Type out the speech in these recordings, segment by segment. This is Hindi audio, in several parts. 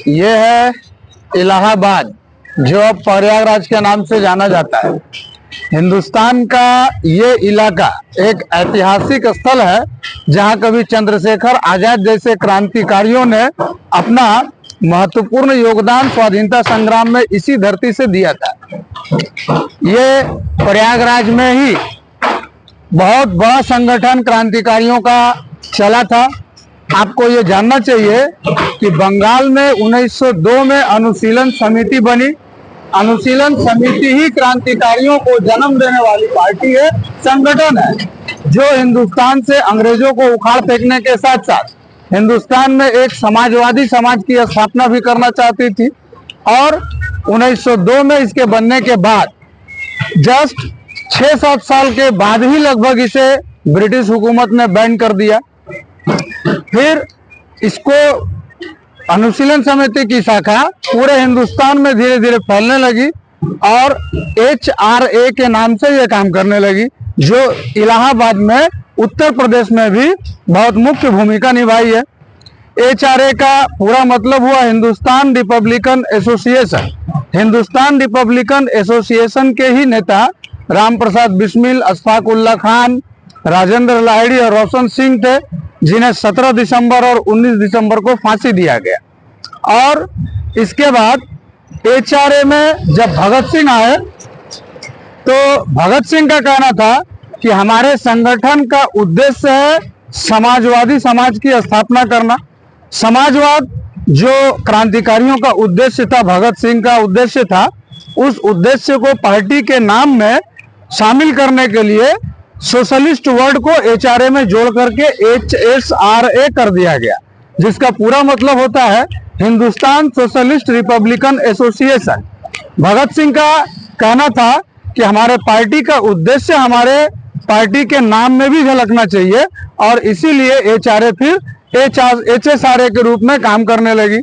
ये है इलाहाबाद, जो अब प्रयागराज के नाम से जाना जाता है। हिंदुस्तान का ये इलाका एक ऐतिहासिक स्थल है, जहां कभी चंद्रशेखर आजाद जैसे क्रांतिकारियों ने अपना महत्वपूर्ण योगदान स्वाधीनता संग्राम में इसी धरती से दिया था। ये प्रयागराज में ही बहुत बड़ा संगठन क्रांतिकारियों का चला था। आपको ये जानना चाहिए कि बंगाल में 1902 में अनुशीलन समिति बनी। अनुशीलन समिति ही क्रांतिकारियों को जन्म देने वाली पार्टी है, संगठन है, जो हिंदुस्तान से अंग्रेजों को उखाड़ फेंकने के साथ साथ हिंदुस्तान में एक समाजवादी समाज की स्थापना भी करना चाहती थी। और 1902 में इसके बनने के बाद जस्ट 6-7 साल के बाद ही लगभग इसे ब्रिटिश हुकूमत ने बैन कर दिया। फिर इसको अनुशीलन समिति की शाखा पूरे हिंदुस्तान में धीरे धीरे फैलने लगी और HRA के नाम से ये काम करने लगी, जो इलाहाबाद में उत्तर प्रदेश में भी बहुत मुख्य भूमिका निभाई है। HRA का पूरा मतलब हुआ Hindustan Republican association. Hindustan Republican association के ही नेता राम प्रसाद बिस्मिल, अशफाक उल्ला खान, राजेंद्र लाहिड़ी और रोशन सिंह थे, जिन्हें 17 दिसंबर और 19 दिसंबर को फांसी दिया गया। और इसके बाद HRA में जब भगत सिंह आए तो भगत सिंह का कहना था कि हमारे संगठन का उद्देश्य है समाजवादी समाज की स्थापना करना। समाजवाद जो क्रांतिकारियों का उद्देश्य था, भगत सिंह का उद्देश्य था, उस उद्देश्य को पार्टी के नाम में शामिल करने के लिए सोशलिस्ट वर्ड को HRA में जोड़ करके HSRA कर दिया गया, जिसका पूरा मतलब होता है Hindustan socialist Republican association. Bhagat Singh का कहना था कि हमारे पार्टी का उद्देश्य हमारे पार्टी के नाम में भी झलकना चाहिए, और इसीलिए HRA फिर HSRA के रूप में काम करने लगी।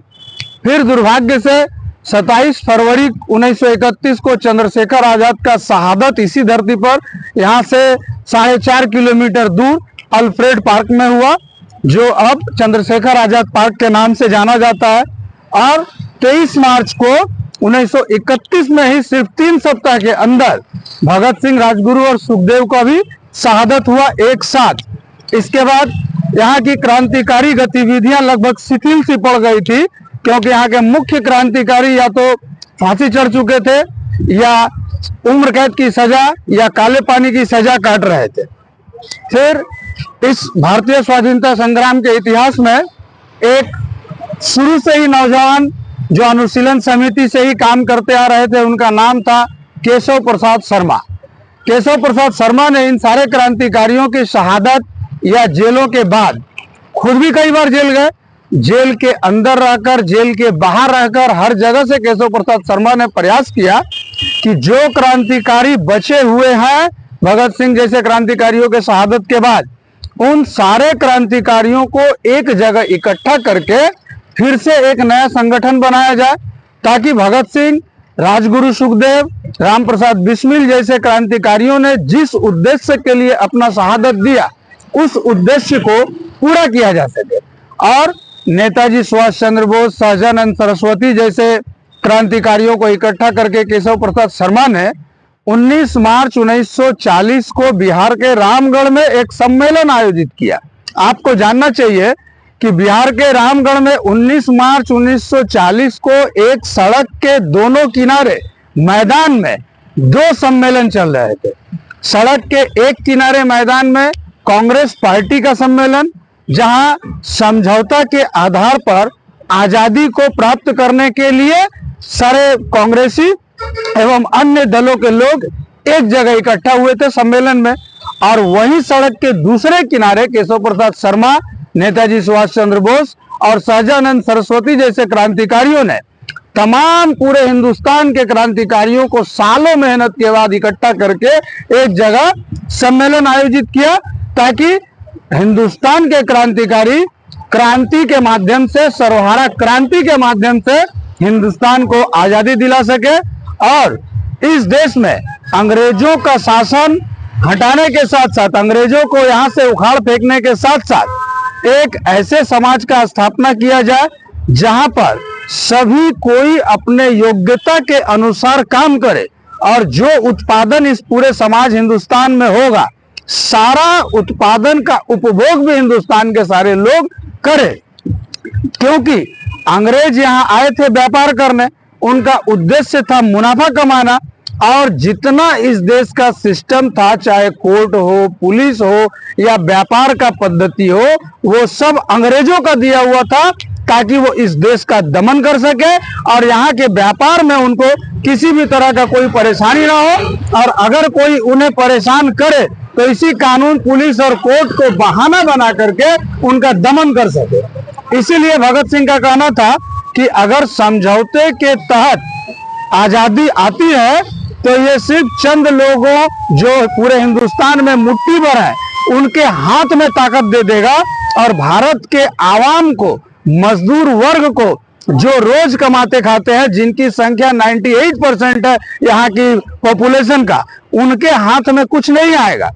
फिर दुर्भाग्य से 27 फरवरी 1931 को चंद्रशेखर आजाद का शहादत इसी धरती पर, यहाँ से 4.5 किलोमीटर दूर अल्फ्रेड पार्क में हुआ, जो अब चंद्रशेखर आजाद पार्क के नाम से जाना जाता है। और 23 मार्च को 1931 में ही सिर्फ 3 सप्ताह के अंदर भगत सिंह, राजगुरु और सुखदेव का भी शहादत हुआ एक साथ। इसके बाद यहाँ की क्रांतिकारी गतिविधियां लगभग शिथिल सी पड़ गई थी, क्योंकि यहाँ के मुख्य क्रांतिकारी या तो फांसी चढ़ चुके थे, या उम्र कैद की सजा या काले पानी की सजा काट रहे थे। फिर इस भारतीय स्वाधीनता संग्राम के इतिहास में एक शुरू से ही नौजवान जो अनुशीलन समिति से ही काम करते आ रहे थे, उनका नाम था केशव प्रसाद शर्मा। केशव प्रसाद शर्मा ने इन सारे क्रांतिकारियों की शहादत या जेलों के बाद खुद भी कई बार जेल गए। जेल के अंदर रहकर, जेल के बाहर रहकर, हर जगह से केशव प्रसाद शर्मा ने प्रयास किया कि जो क्रांतिकारी बचे हुए हैं भगत सिंह जैसे क्रांतिकारियों के शहादत के बाद, उन सारे क्रांतिकारियों को एक जगह इकट्ठा करके फिर से एक नया संगठन बनाया जाए, ताकि भगत सिंह, राजगुरु सुखदेव, राम प्रसाद बिस्मिल जैसे क्रांतिकारियों ने जिस उद्देश्य के लिए अपना शहादत दिया, उस उद्देश्य को पूरा किया जा सके। और नेताजी सुभाष चंद्र बोस, सहजानंद सरस्वती जैसे क्रांतिकारियों को इकट्ठा करके केशव प्रसाद शर्मा ने 19 मार्च 1940 को बिहार के रामगढ़ में एक सम्मेलन आयोजित किया। आपको जानना चाहिए कि बिहार के रामगढ़ में 19 मार्च 1940 को एक सड़क के दोनों किनारे मैदान में 2 सम्मेलन चल रहे थे। सड़क के एक किनारे मैदान में कांग्रेस पार्टी का सम्मेलन, जहां समझौता के आधार पर आजादी को प्राप्त करने के लिए सारे कांग्रेसी एवं अन्य दलों के लोग एक जगह इकट्ठा हुए थे सम्मेलन में। और वहीं सड़क के दूसरे किनारे केशव प्रसाद शर्मा, नेताजी सुभाष चंद्र बोस और सहजानंद सरस्वती जैसे क्रांतिकारियों ने तमाम पूरे हिंदुस्तान के क्रांतिकारियों को सालों मेहनत के बाद इकट्ठा करके एक जगह सम्मेलन आयोजित किया, ताकि हिंदुस्तान के क्रांतिकारी क्रांति के माध्यम से, सर्वहारा क्रांति के माध्यम से हिंदुस्तान को आजादी दिला सके, और इस देश में अंग्रेजों का शासन हटाने के साथ साथ, अंग्रेजों को यहाँ से उखाड़ फेंकने के साथ साथ एक ऐसे समाज का स्थापना किया जाए जहां पर सभी कोई अपने योग्यता के अनुसार काम करे और जो उत्पादन इस पूरे समाज हिंदुस्तान में होगा, सारा उत्पादन का उपभोग भी हिंदुस्तान के सारे लोग करें। क्योंकि अंग्रेज यहाँ आए थे व्यापार करने, उनका उद्देश्य था मुनाफा कमाना, और जितना इस देश का सिस्टम था, चाहे कोर्ट हो, पुलिस हो या व्यापार का पद्धति हो, वो सब अंग्रेजों का दिया हुआ था ताकि वो इस देश का दमन कर सके और यहाँ के व्यापार में उनको किसी भी तरह का कोई परेशानी ना हो, और अगर कोई उन्हें परेशान करे तो इसी कानून, पुलिस और कोर्ट को बहाना बना करके उनका दमन कर सके। इसीलिए भगत सिंह का कहना था कि अगर समझौते के तहत आजादी आती है तो ये सिर्फ चंद लोगों जो पूरे हिंदुस्तान में मुट्ठी भर है उनके हाथ में ताकत दे देगा, और भारत के आवाम को, मजदूर वर्ग को, जो रोज कमाते खाते हैं, जिनकी संख्या 98% है यहाँ की पॉपुलेशन का, उनके हाथ में कुछ नहीं आएगा।